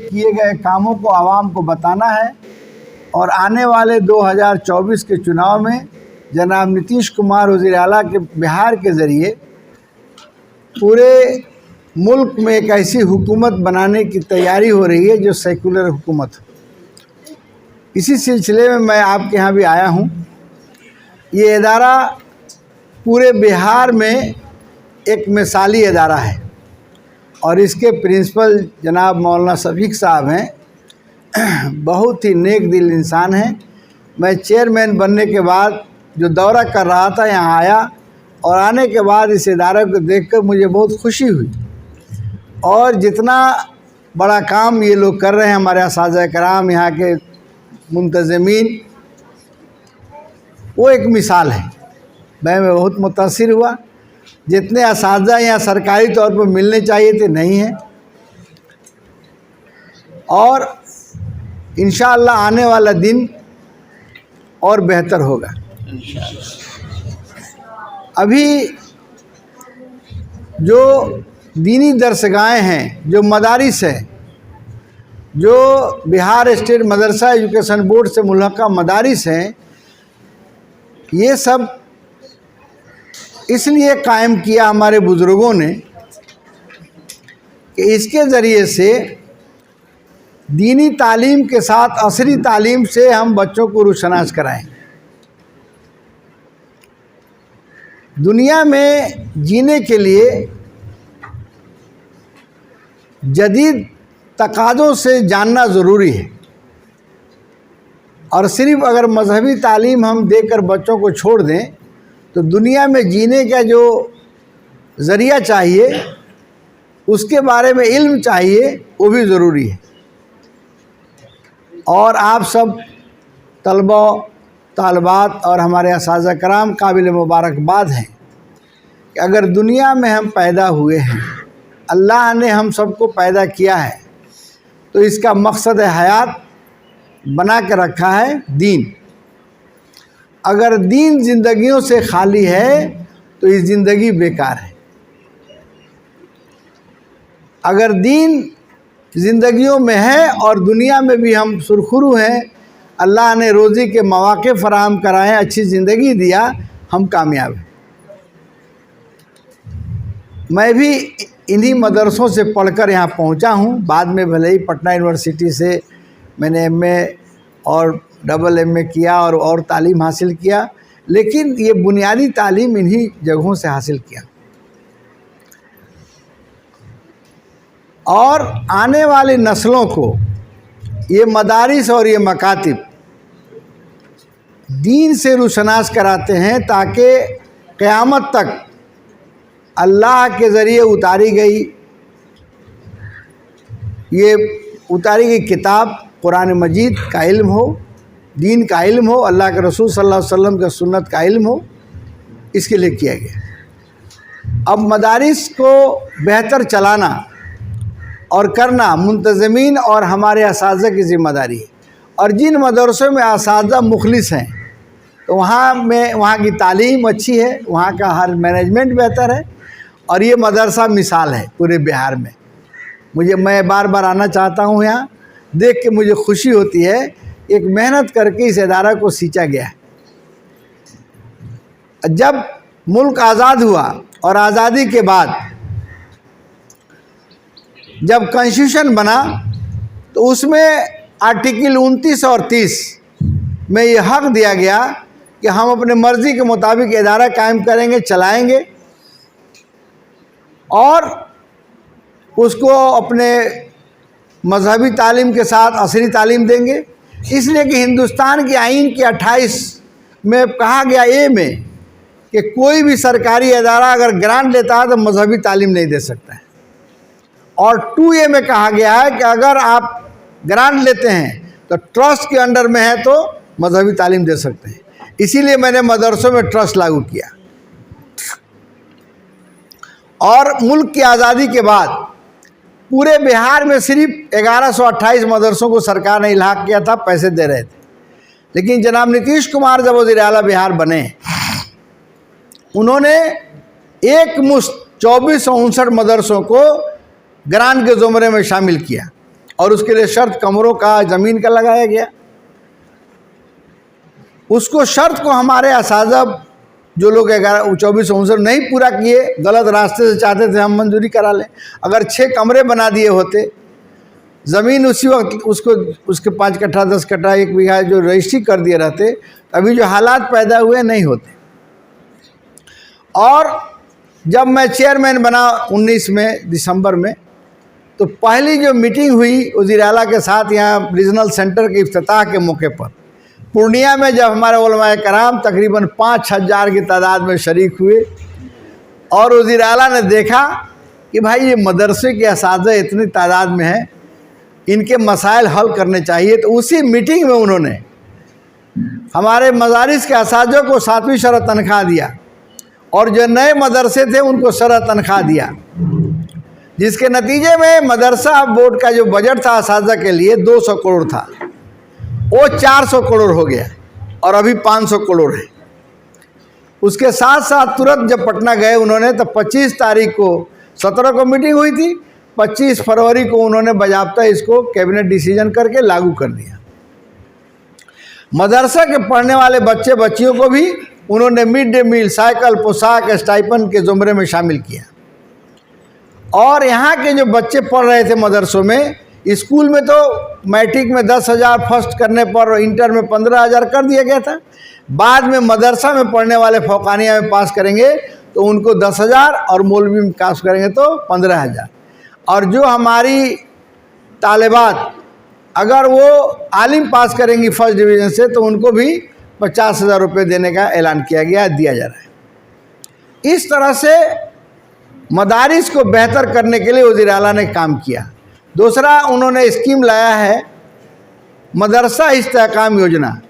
किए गए कामों को आवाम को बताना है और आने वाले 2024 के चुनाव में जनाब नीतीश कुमार वज़ीर आला के बिहार के ज़रिए पूरे मुल्क में एक ऐसी हुकूमत बनाने की तैयारी हो रही है जो सेकुलर हुकूमत हो। इसी सिलसिले में मैं आपके यहाँ भी आया हूँ। ये इदारा पूरे बिहार में एक मिसाली इदारा है और इसके प्रिंसिपल जनाब मौलाना शफीक साहब हैं। बहुत ही नेक दिल इंसान हैं। मैं चेयरमैन बनने के बाद जो दौरा कर रहा था यहाँ आया और आने के बाद इस इदारे को देखकर मुझे बहुत खुशी हुई और जितना बड़ा काम ये लोग कर रहे हैं, हमारे असातिज़ा कराम यहाँ के मुंतज़मीन, वो एक मिसाल है। मैं बहुत मुतासिर हुआ। जितने असातिज़ा यहाँ सरकारी तौर पर मिलने चाहिए थे नहीं हैं और इंशाअल्लाह आने वाला दिन और बेहतर होगा। अभी जो दीनी दरसगाहें हैं, जो मदारिस हैं, जो बिहार स्टेट मदरसा एजुकेशन बोर्ड से मुल्हक़ा मदारिस हैं, ये सब इसलिए कायम किया हमारे बुज़ुर्गों ने कि इसके ज़रिए से दीनी तालीम के साथ असरी तालीम से हम बच्चों को रुशनास कराएं। दुनिया में जीने के लिए जदीद तकाज़ों से जानना ज़रूरी है और सिर्फ़ अगर मजहबी तालीम हम देकर बच्चों को छोड़ दें तो दुनिया में जीने का जो ज़रिया चाहिए, उसके बारे में इल्म चाहिए, वो भी ज़रूरी है। और आप सब तलबा तालबात और हमारे असातिज़ा कराम काबिल मुबारकबाद हैं कि अगर दुनिया में हम पैदा हुए हैं, अल्लाह ने हम सबको पैदा किया है, तो इसका मकसद हयात बना के रखा है दीन। अगर दीन ज़िंदगियों से खाली है तो ये ज़िंदगी बेकार है। अगर दीन ज़िंदगियों में है और दुनिया में भी हम सुरखुरू हैं, अल्लाह ने रोज़ी के मौक़े फ़राहम कराए, अच्छी ज़िंदगी दिया, हम कामयाब हैं। मैं भी इन्हीं मदरसों से पढ़कर यहाँ पहुँचा हूँ। बाद में भले ही पटना यूनिवर्सिटी से मैंने एमए और डबल एमए किया और तालीम हासिल किया, लेकिन ये बुनियादी तालीम इन्हीं जगहों से हासिल किया। और आने वाली नस्लों को ये मदारिस और ये मकातिब दीन से रुशनास कराते हैं ताकि क़यामत तक अल्लाह के ज़रिए उतारी गई किताब कुरान मजीद का इल्म हो, दीन का इल्म हो, अल्लाह के रसूल सल्लल्लाहु अलैहि वसल्लम के सुन्नत का इल्म हो, इसके लिए किया गया। अब मदारिस को बेहतर चलाना और करना मुंतज़मीन और हमारे असातिज़ा की ज़िम्मेदारी है। और जिन मदरसों में असातिज़ा मुखलिस हैं तो वहाँ की तालीम अच्छी है, वहाँ का हर मैनेजमेंट बेहतर है और ये मदरसा मिसाल है पूरे बिहार में। मैं बार बार आना चाहता हूँ। यहाँ देख के मुझे खुशी होती है, एक मेहनत करके इस इदारा को सींचा गया है। जब मुल्क आज़ाद हुआ और आज़ादी के बाद जब कॉन्स्टिट्यूशन बना तो उसमें आर्टिकल 29 और 30 में ये हक दिया गया कि हम अपने मर्ज़ी के मुताबिक इदारा कायम करेंगे, चलाएंगे और उसको अपने मजहबी तालीम के साथ असरी तालीम देंगे। इसलिए कि हिंदुस्तान के आइन के 28 में कहा गया ए में कि कोई भी सरकारी इदारा अगर ग्रांट लेता है तो मजहबी तालीम नहीं दे सकता है। और 2A में कहा गया है कि अगर आप ग्रांट लेते हैं तो ट्रस्ट के अंडर में है तो मजहबी तालीम दे सकते हैं। इसीलिए मैंने मदरसों में ट्रस्ट लागू किया। और मुल्क की आज़ादी के बाद पूरे बिहार में सिर्फ 1128 मदरसों को सरकार ने इल्हाक किया था, पैसे दे रहे थे। लेकिन जनाब नीतीश कुमार जब वज़ीर आला बिहार बने उन्होंने एक मुश्त 2459 मदरसों को ग्रांट के ज़ुमरे में शामिल किया और उसके लिए शर्त कमरों का, ज़मीन का लगाया गया। उसको शर्त को हमारे असाज़ा जो लोग 2459 नहीं पूरा किए, गलत रास्ते से चाहते थे हम मंजूरी करा लें। अगर 6 कमरे बना दिए होते, ज़मीन उसी वक्त उसको उसके 5 कट्ठा 10 कट्ठा 1 बीघा जो रजिस्ट्री कर दिए रहते, अभी जो हालात पैदा हुए नहीं होते। और जब मैं चेयरमैन बना 19 में दिसंबर में, तो पहली जो मीटिंग हुई वज़ीर आला के साथ यहाँ रीजनल सेंटर के इफ्तिताह के मौके पर पूर्णिया में, जब हमारे उलमाए कराम तकरीबन 5000 की तादाद में शरीक हुए और वज़ीर आला ने देखा कि भाई ये मदरसे के असातिज़ा इतनी तादाद में हैं, इनके मसाइल हल करने चाहिए, तो उसी मीटिंग में उन्होंने हमारे मदारिस के असातिज़ा को 7वीं शरह तनख्वाह दिया और जो नए मदरसे थे उनको शरह तनख्वाह दिया, जिसके नतीजे में मदरसा बोर्ड का जो बजट था असातिज़ा के लिए 200 करोड़ था, वो 400 करोड़ हो गया और अभी 500 करोड़ है। उसके साथ साथ तुरंत जब पटना गए उन्होंने, तो 25 तारीख को 17 को मीटिंग हुई थी, 25 फरवरी को उन्होंने बाज़ाब्ता इसको कैबिनेट डिसीजन करके लागू कर दिया। मदरसा के पढ़ने वाले बच्चे बच्चियों को भी उन्होंने मिड डे मील, साइकिल, पोशाक, स्टाइपेंड के ज़ुमरे में शामिल किया। और यहाँ के जो बच्चे पढ़ रहे थे मदरसों में, स्कूल में तो मैट्रिक में 10,000 फर्स्ट करने पर, इंटर में 15,000 कर दिया गया था। बाद में मदरसा में पढ़ने वाले फौकानिया में पास करेंगे तो उनको 10,000 और मौलवी में पास करेंगे तो 15,000। और जो हमारी तालिबात अगर वो आलिम पास करेंगी फर्स्ट डिवीज़न से तो उनको भी 50,000 रुपये देने का ऐलान किया गया, दिया जा रहा है। इस तरह से मदारिस को बेहतर करने के लिए वज़ीर आला ने काम किया। दूसरा, उन्होंने स्कीम लाया है मदरसा इस्तेहकाम योजना,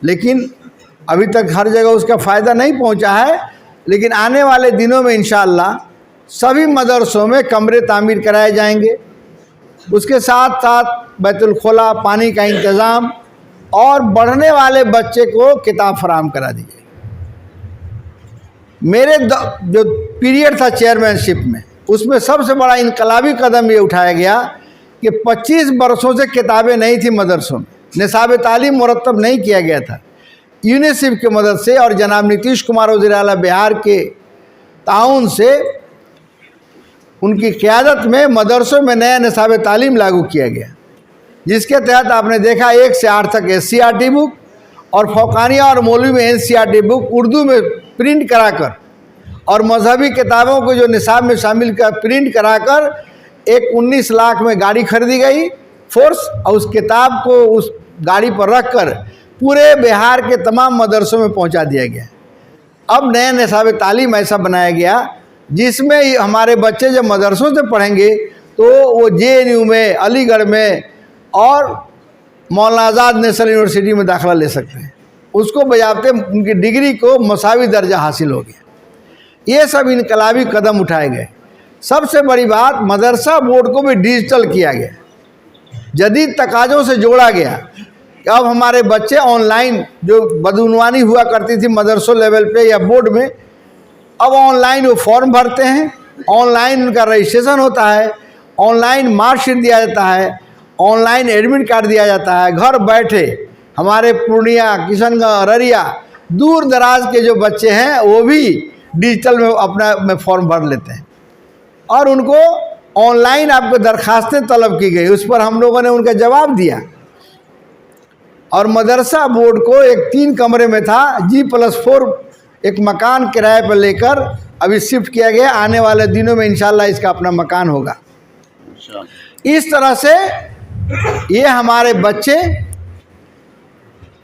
लेकिन अभी तक हर जगह उसका फ़ायदा नहीं पहुंचा है। लेकिन आने वाले दिनों में इंशाअल्लाह सभी मदरसों में कमरे तामीर कराए जाएंगे, उसके साथ साथ बैतुल खोला, पानी का इंतज़ाम और बढ़ने वाले बच्चे को किताब फराहम करा दी जाएगी। मेरे जो पीरियड था चेयरमैनशिप में, उसमें सबसे बड़ा इनकलाबी कदम ये उठाया गया कि 25 बरसों से किताबें नहीं थी मदरसों में, निसाब तालीम मुरत्तब नहीं किया गया था। यूनिसेफ की मदद से और जनाब नीतीश कुमार वज़ीर आला बिहार के ताउन से, उनकी क़यादत में मदरसों में नया निसाब तालीम लागू किया गया, जिसके तहत आपने देखा 1 से 8 तक SCRT बुक और फौकानिया और मौलवी में NCRT बुक उर्दू में प्रिंट कराकर और मजहबी किताबों को जो निसाब में शामिल कर प्रिंट कराकर एक 19 लाख में गाड़ी खरीदी गई फोर्स, और उस किताब को उस गाड़ी पर रखकर पूरे बिहार के तमाम मदरसों में पहुंचा दिया गया। अब नया निसाब तालीम ऐसा बनाया गया जिसमें हमारे बच्चे जब मदरसों से पढ़ेंगे तो वो JNU में, अलीगढ़ में और मौलाना आज़ाद नेशनल यूनिवर्सिटी में दाखिला ले सकते हैं। उसको बजाते उनकी डिग्री को मसावी दर्जा हासिल हो गया। ये सब इनकलाबी कदम उठाए गए। सबसे बड़ी बात, मदरसा बोर्ड को भी डिजिटल किया गया, जदीद तकाज़ों से जोड़ा गया कि अब हमारे बच्चे ऑनलाइन, जो बदउनवानी हुआ करती थी मदरसों लेवल पे या बोर्ड में, अब ऑनलाइन वो फॉर्म भरते हैं, ऑनलाइन उनका रजिस्ट्रेशन होता है, ऑनलाइन मार्कशीट दिया जाता है, ऑनलाइन एडमिट कार्ड दिया जाता है। घर बैठे हमारे पूर्णिया, किशनगंज, अररिया, दूर दराज के जो बच्चे हैं वो भी डिजिटल में अपना फॉर्म भर लेते हैं और उनको ऑनलाइन आपको दरखास्तें तलब की गई, उस पर हम लोगों ने उनका जवाब दिया। और मदरसा बोर्ड को एक 3 कमरे में था, G+4 एक मकान किराए पर लेकर अभी शिफ्ट किया गया। आने वाले दिनों में इंशाल्लाह इसका अपना मकान होगा। इस तरह से ये हमारे बच्चे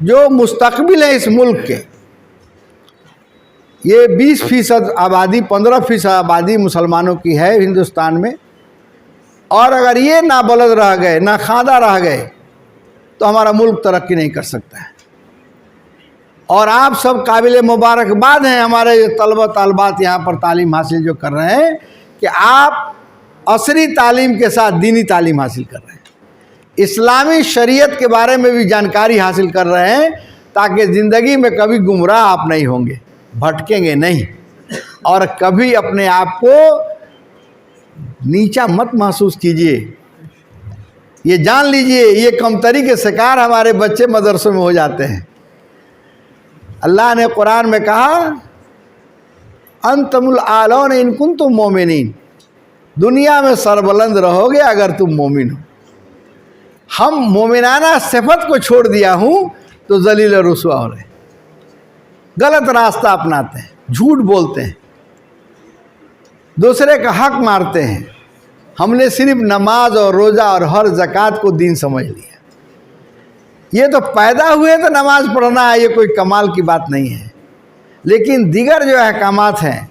जो मुस्तकबिल है इस मुल्क के, ये 20% आबादी, 15% आबादी मुसलमानों की है हिंदुस्तान में, और अगर ये ना बलद रह गए, ना खादा रह गए, तो हमारा मुल्क तरक्की नहीं कर सकता है। और आप सब काबिल मुबारकबाद हैं, हमारे तलबा तालबात यहाँ पर तालीम हासिल जो कर रहे हैं, कि आप असरी तालीम के साथ दीनी तालीम हासिल कर रहे हैं, इस्लामी शरीयत के बारे में भी जानकारी हासिल कर रहे हैं, ताकि ज़िंदगी में कभी गुमराह आप नहीं होंगे, भटकेंगे नहीं। और कभी अपने आप को नीचा मत महसूस कीजिए। ये जान लीजिए ये कमतरी के शिकार हमारे बच्चे मदरसों में हो जाते हैं। अल्लाह ने कुरान में कहा अंतमुल आलौन इन कुंतुम मोमिनीन, दुनिया में सरबुलंद रहोगे अगर तुम मोमिन हो। हम मोमिनाना सिफत को छोड़ दिया हूँ तो जलील रुसवा हो रहे, गलत रास्ता अपनाते हैं, झूठ बोलते हैं, दूसरे का हक मारते हैं। हमने सिर्फ नमाज और रोज़ा और हर ज़कात को दीन समझ लिया। ये तो पैदा हुए तो नमाज पढ़ना है, ये कोई कमाल की बात नहीं है। लेकिन दीगर जो अहकामात हैं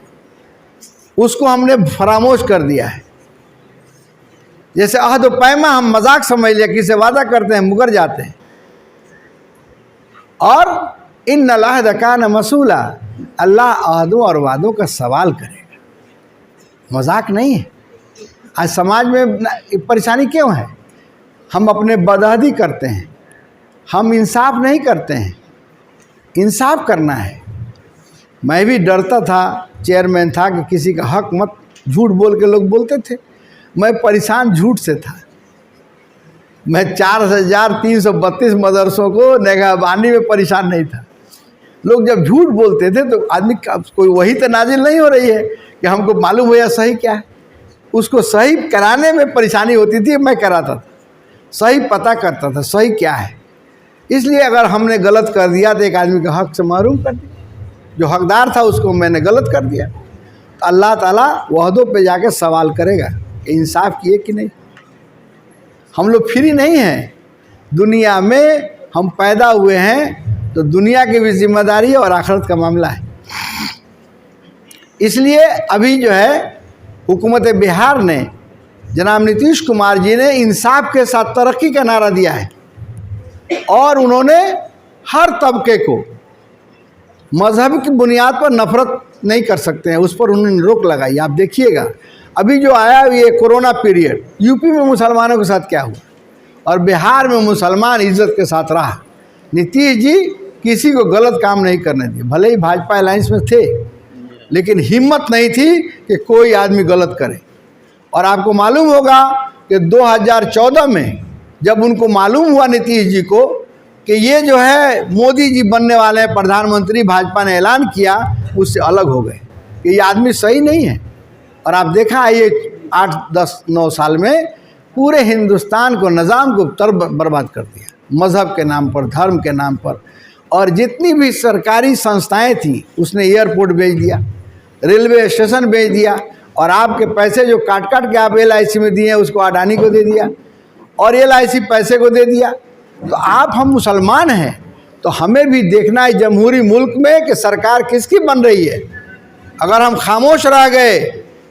उसको हमने फरामोश कर दिया है। जैसे अहद व पैमा हम मजाक समझ लिया, किसी से वादा करते हैं मुकर जाते हैं। और इन्नल अहद कान मसूला, अल्लाह अहदों और वादों का सवाल करेगा, मजाक नहीं है। आज समाज में परेशानी क्यों है? हम अपने बदअहदी करते हैं, हम इंसाफ नहीं करते हैं। इंसाफ करना है। मैं भी डरता था, चेयरमैन था कि किसी का हक मत, झूठ बोल के लोग बोलते थे। मैं परेशान झूठ से था। मैं 4332 मदरसों को निगहबानी में परेशान नहीं था। लोग जब झूठ बोलते थे तो आदमी का कोई वही तो नाजिल नहीं हो रही है कि हमको मालूम हो या सही क्या है। उसको सही कराने में परेशानी होती थी। मैं कराता था, सही पता करता था सही क्या है। इसलिए अगर हमने गलत कर दिया तो एक आदमी का हक से महरूम कर दिया, जो हकदार था उसको मैंने गलत कर दिया, तो अल्लाह ताला वहदों पे जाके सवाल करेगा कि इंसाफ किए कि नहीं। हम लोग फ्री नहीं हैं। दुनिया में हम पैदा हुए हैं तो दुनिया की भी जिम्मेदारी और आखिरत का मामला है। इसलिए अभी जो है हुकूमत बिहार ने, जनाब नीतीश कुमार जी ने इंसाफ के साथ तरक्की का नारा दिया है और उन्होंने हर तबके को मजहब की बुनियाद पर नफरत नहीं कर सकते हैं, उस पर उन्होंने रोक लगाई। आप देखिएगा अभी जो आया ये कोरोना पीरियड, यूपी में मुसलमानों के साथ क्या हुआ और बिहार में मुसलमान इज्जत के साथ रहा। नीतीश जी किसी को गलत काम नहीं करने दिए। भले ही भाजपा अलायंस में थे लेकिन हिम्मत नहीं थी कि कोई आदमी गलत करे। और आपको मालूम होगा कि 2014 में जब उनको मालूम हुआ नीतीश जी को कि ये जो है मोदी जी बनने वाले हैं प्रधानमंत्री, भाजपा ने ऐलान किया, उससे अलग हो गए कि ये आदमी सही नहीं है। और आप देखा है ये 8, 10, 9 साल में पूरे हिंदुस्तान को, निज़ाम को बर्बाद कर दिया, मज़हब के नाम पर, धर्म के नाम पर। और जितनी भी सरकारी संस्थाएं थी उसने एयरपोर्ट बेच दिया, रेलवे स्टेशन बेच दिया, और आपके पैसे जो काट काट के आप LIC में दिए हैं उसको अडानी को दे दिया और LIC पैसे को दे दिया। तो हम मुसलमान हैं तो हमें भी देखना है जमहूरी मुल्क में कि सरकार किसकी बन रही है। अगर हम खामोश रह गए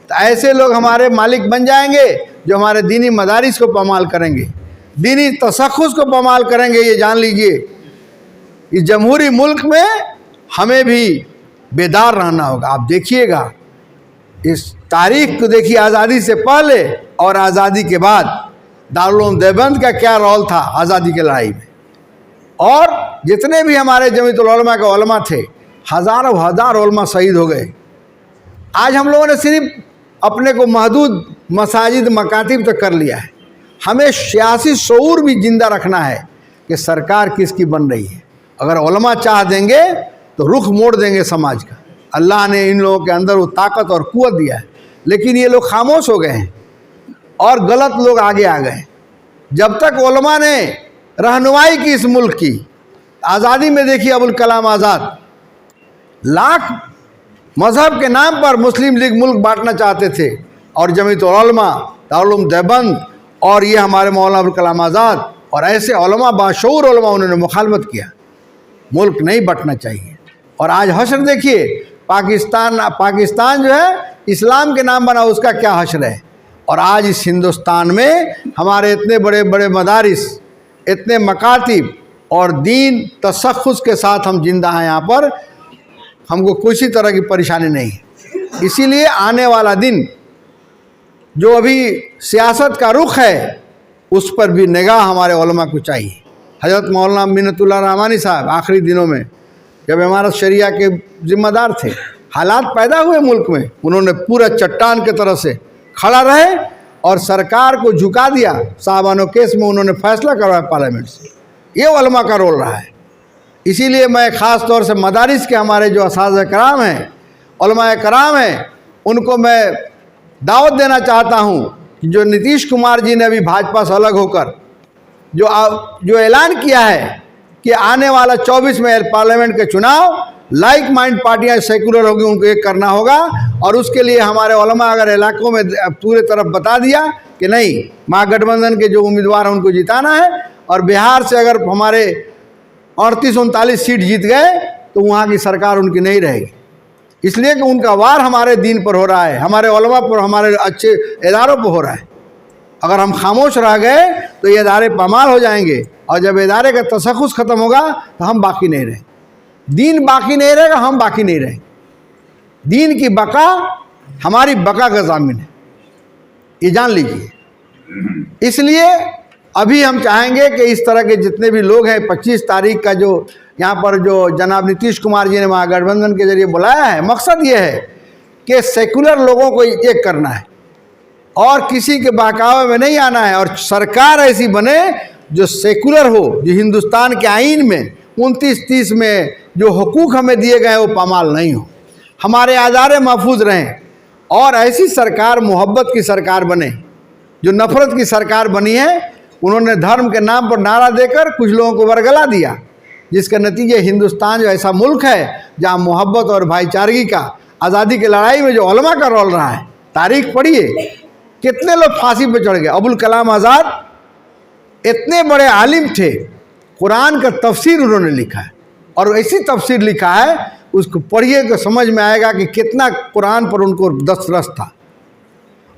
तो ऐसे लोग हमारे मालिक बन जाएंगे जो हमारे दीनी मदारिस को पामाल करेंगे, दीनी तशख़्ख़ुस को पामाल करेंगे। ये जान लीजिए इस जमहूरी मुल्क में हमें भी बेदार रहना होगा। आप देखिएगा इस तारीख को देखिए, आज़ादी से पहले और आज़ादी के बाद दारुल उलूम देवबंद का क्या रोल था आज़ादी की लड़ाई में। और जितने भी हमारे जमीयतुल उलमा के उलमा थे, हज़ारों हज़ार उलमा शहीद हो गए। आज हम लोगों ने सिर्फ अपने को महदूद मसाजिद मकातिब तक कर लिया है। हमें सियासी शऊर भी जिंदा रखना है कि सरकार किसकी बन रही है। अगर उलमा चाह देंगे तो रुख मोड़ देंगे समाज का। अल्लाह ने इन लोगों के अंदर वो ताकत और कुव्वत दिया है, लेकिन ये लोग खामोश हो गए हैं और गलत लोग आगे आ गए। जब तक उलमा ने रहनुमाई की इस मुल्क की, आज़ादी में देखिए अबुल कलाम आज़ाद लाख मज़हब के नाम पर मुस्लिम लीग मुल्क बांटना चाहते थे, और जमीयतुल उलमा, दारुल उलूम देवबंद और ये हमारे मौलाना अबुल कलाम आज़ाद और ऐसे उलमा, बाशऊर उलमा, उन्होंने मुखालफत किया, मुल्क नहीं बंटना चाहिए। और आज हश्र देखिए, पाकिस्तान जो है इस्लाम के नाम बना, उसका क्या हश्र है। और आज इस हिंदुस्तान में हमारे इतने बड़े बड़े मदारिस, इतने मकातिब और दीन तशख़्ख़ुस के साथ हम जिंदा हैं यहाँ पर, हमको किसी तरह की परेशानी नहीं है। इसीलिए आने वाला दिन जो अभी सियासत का रुख है उस पर भी निगाह हमारे उलमा को चाहिए। हज़रत मौलाना मिन्नतुल्लाह रहमानी साहब आखिरी दिनों में जब इमारत शरिया के ज़िम्मेदार थे, हालात पैदा हुए मुल्क में, उन्होंने पूरा चट्टान के तरह से खड़ा रहे और सरकार को झुका दिया। साहबानो केस में उन्होंने फैसला करवाया पार्लियामेंट से। ये उलमा का रोल रहा है। इसीलिए मैं ख़ास तौर से मदारिस के हमारे जो असातिज़ा कराम हैं, उलमा कराम हैं, उनको मैं दावत देना चाहता हूँ कि जो नीतीश कुमार जी ने अभी भाजपा से अलग होकर जो ऐलान किया है कि आने वाला 24 में पार्लियामेंट के चुनाव लाइक माइंड पार्टियां सेकुलर होगी, उनको एक करना होगा। और उसके लिए हमारे उलमा अगर इलाकों में पूरे तरफ बता दिया कि नहीं, महागठबंधन के जो उम्मीदवार हैं उनको जिताना है, और बिहार से अगर हमारे 38-39 सीट जीत गए तो वहाँ की सरकार उनकी नहीं रहेगी, इसलिए कि उनका वार हमारे दीन पर हो रहा है, हमारे उलमा पर, हमारे अच्छे इदारों पर हो रहा है। अगर हम खामोश रह गए तो ये इदारे पामाल हो जाएंगे, और जब इदारे का तशख़्ख़ुस ख़त्म होगा तो हम बाकी नहीं रहेंगे। दीन बाकी नहीं रहेगा, हम बाकी नहीं रहेंगे। दीन की बका हमारी बका का ज़ामिन है, ये जान लीजिए। इसलिए अभी हम चाहेंगे कि इस तरह के जितने भी लोग हैं, 25 तारीख का जो यहाँ पर जो जनाब नीतीश कुमार जी ने महागठबंधन के जरिए बुलाया है, मकसद ये है कि सेकुलर लोगों को एक करना है और किसी के बहकावे में नहीं आना है, और सरकार ऐसी बने जो सेकुलर हो, जो हिंदुस्तान के आइन में 29-30 में जो हुकूक हमें दिए गए वो पामाल नहीं हो, हमारे आज़ारे महफूज रहें। और ऐसी सरकार मोहब्बत की सरकार बने। जो नफ़रत की सरकार बनी है, उन्होंने धर्म के नाम पर नारा देकर कुछ लोगों को वरगला दिया, जिसके नतीजे हिंदुस्तान जो ऐसा मुल्क है जहाँ मोहब्बत और भाईचारगी का, आज़ादी की लड़ाई में जो उलमा का रोल रहा है, तारीख पढ़िए, कितने लोग फांसी पर चढ़ गए। अबुल कलाम आज़ाद इतने बड़े आलिम थे, कुरान का तफसीर उन्होंने लिखा है, और ऐसी तफसीर लिखा है उसको पढ़िए तो समझ में आएगा कि कितना कुरान पर उनको दस्तरस था।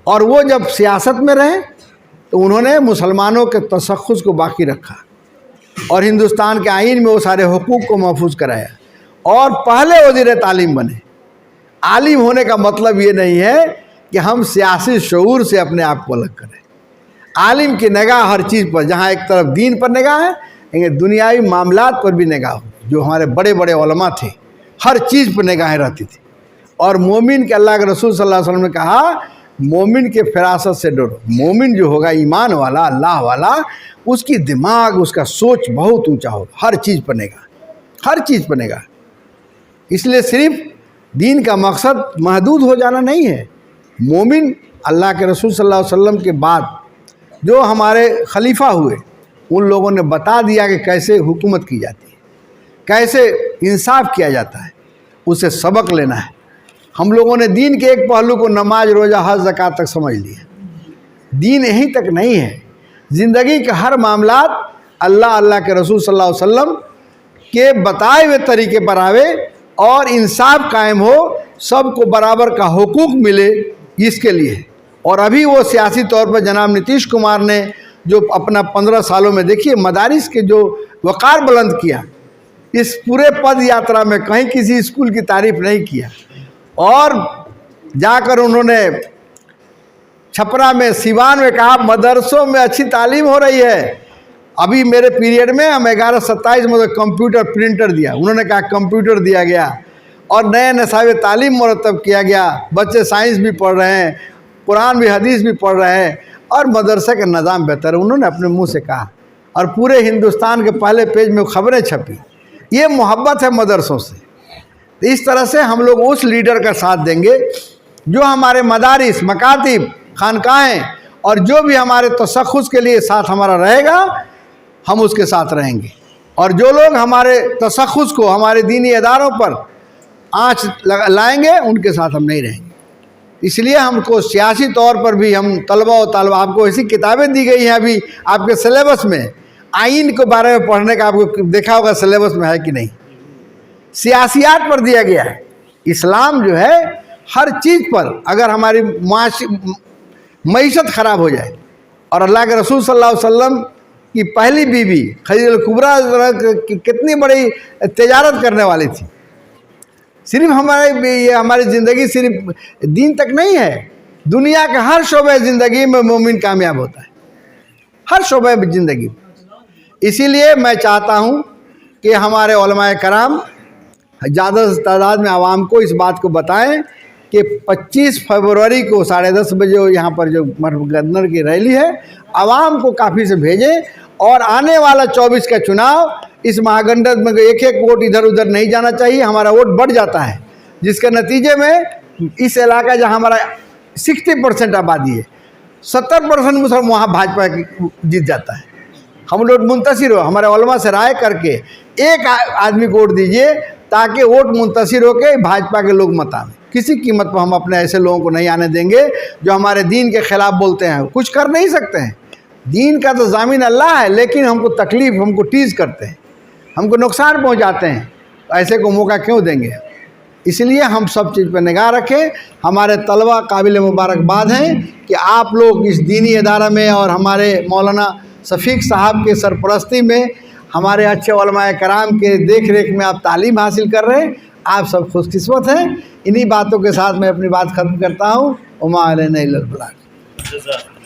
और वो जब सियासत में रहे तो उन्होंने मुसलमानों के तशख़्ख़ुस को बाकी रखा और हिंदुस्तान के आइन में वो सारे हुकूक को महफूज कराया, और पहले वज़ीर तालीम बने। आलिम होने का मतलब ये नहीं है कि हम सियासी शऊर से अपने आप को अलग करें। आलिम की निगाह हर चीज़ पर, जहाँ एक तरफ दीन पर निगाह है, लेकिन दुनियावी मामलात पर भी निगाह हो। जो हमारे बड़े बड़े उलमा थे, हर चीज़ पर निगाहें रहती थी। और मोमिन के, अल्लाह के रसूल सल्लल्लाहु अलैहि वसल्लम ने कहा, मोमिन के फिरासत से डरो। मोमिन जो होगा, ईमान वाला, अल्लाह वाला, उसकी दिमाग, उसका सोच बहुत ऊंचा होगा, हर चीज़ पर निगाह, हर चीज़ पर निगाह। इसलिए सिर्फ दीन का मकसद महदूद हो जाना नहीं है। मोमिन अल्लाह के रसूल सल्लल्लाहु अलैहि वसल्लम के बाद जो हमारे खलीफा हुए, उन लोगों ने बता दिया कि कैसे हुकूमत की जाती है, कैसे इंसाफ किया जाता है, उसे सबक लेना है। हम लोगों ने दीन के एक पहलू को नमाज, रोज़ा, हज, ज़कात तक समझ लिया। दीन यहीं तक नहीं है, ज़िंदगी के हर मामलात अल्लाह के रसूल सल्लल्लाहु अलैहि वसल्लम के बताए हुए तरीके पर आवे और इंसाफ कायम हो, सबको बराबर का हुकूक मिले, इसके लिए। और अभी वो सियासी तौर पर जनाब नीतीश कुमार ने जो अपना 15 सालों में, देखिए, मदारिस के जो वक़ार बुलंद किया, इस पूरे पद यात्रा में कहीं किसी स्कूल की तारीफ़ नहीं किया। और जाकर उन्होंने छपरा में, सिवान में कहा मदरसों में अच्छी तालीम हो रही है। अभी मेरे पीरियड में हम 11-27 में कंप्यूटर प्रिंटर दिया, उन्होंने कहा कंप्यूटर दिया गया, और नए नसाब तालीम मुरतब किया गया। बच्चे साइंस भी पढ़ रहे हैं, कुरान भी, हदीस भी पढ़ रहे हैं, और मदरसे का निज़ाम बेहतर है, उन्होंने अपने मुंह से कहा। और पूरे हिंदुस्तान के पहले पेज में खबरें छपी। ये मोहब्बत है मदरसों से। तो इस तरह से हम लोग उस लीडर का साथ देंगे जो हमारे मदारिस, मकातिब, खानकाहें और जो भी हमारे तशख़्ख़ुस के लिए साथ हमारा रहेगा, हम उसके साथ रहेंगे। और जो लोग हमारे तशख़्ख़ुस को, हमारे दीनी इदारों पर आँच लाएंगे, उनके साथ हम नहीं रहेंगे। इसलिए हमको सियासी तौर पर भी, हम तलबा और तालबा, आपको ऐसी किताबें दी गई हैं अभी आपके सिलेबस में, आइन के बारे में पढ़ने का आपको देखा होगा सिलेबस में है कि नहीं, सियासियात पर दिया गया है। इस्लाम जो है हर चीज़ पर, अगर हमारी मईशत ख़राब हो जाए, और अल्लाह के रसूल सल्लल्लाहु अलैहि वसल्लम की पहली बीवी खदीजा कुबरा कितनी बड़ी तिजारत करने वाली थी। सिर्फ हमारी ज़िंदगी सिर्फ दीन तक नहीं है, दुनिया के हर शोबे ज़िंदगी में मोमिन कामयाब होता है, हर शोबे ज़िंदगी। इसीलिए मैं चाहता हूँ कि हमारे उलमाए कराम ज़्यादा तादाद में आवाम को इस बात को बताएं कि 25 फरवरी को 10:30 बजे यहाँ पर जो गवर्नर की रैली है, आवाम को काफ़ी से भेजें और आने वाला 24 का चुनाव इस महागठबंधन में एक एक वोट इधर उधर नहीं जाना चाहिए। हमारा वोट बढ़ जाता है, जिसके नतीजे में इस इलाका जहाँ हमारा 60% आबादी है, 70% मुसलमान वहाँ भाजपा जीत जाता है। हम लोग मुंतशिर हो, हमारे उलमा से राय करके एक आदमी को वोट दीजिए ताकि वोट मुंतशिर होकर भाजपा के लोग मत आने। किसी कीमत पर हम अपने ऐसे लोगों को नहीं आने देंगे जो हमारे दीन के ख़िलाफ़ बोलते हैं। कुछ कर नहीं सकते हैं, दीन का तो ज़ामिन अल्लाह है, लेकिन हमको तकलीफ़, हमको टीज़ करते हैं, हमको नुकसान पहुंचाते हैं। ऐसे को मौका क्यों देंगे? इसलिए हम सब चीज़ पर निगाह रखें। हमारे तलबा काबिल मुबारकबाद हैं कि आप लोग इस दीनी अदारा में और हमारे मौलाना शफीक साहब के सरपरस्ती में, हमारे अच्छे उलमाए कराम के देख रेख में आप तालीम हासिल कर रहे हैं। आप सब खुशकिस्मत हैं। इन्हीं बातों के साथ मैं अपनी बात ख़त्म करता हूँ। उमा अलैना इल्लल बलाग।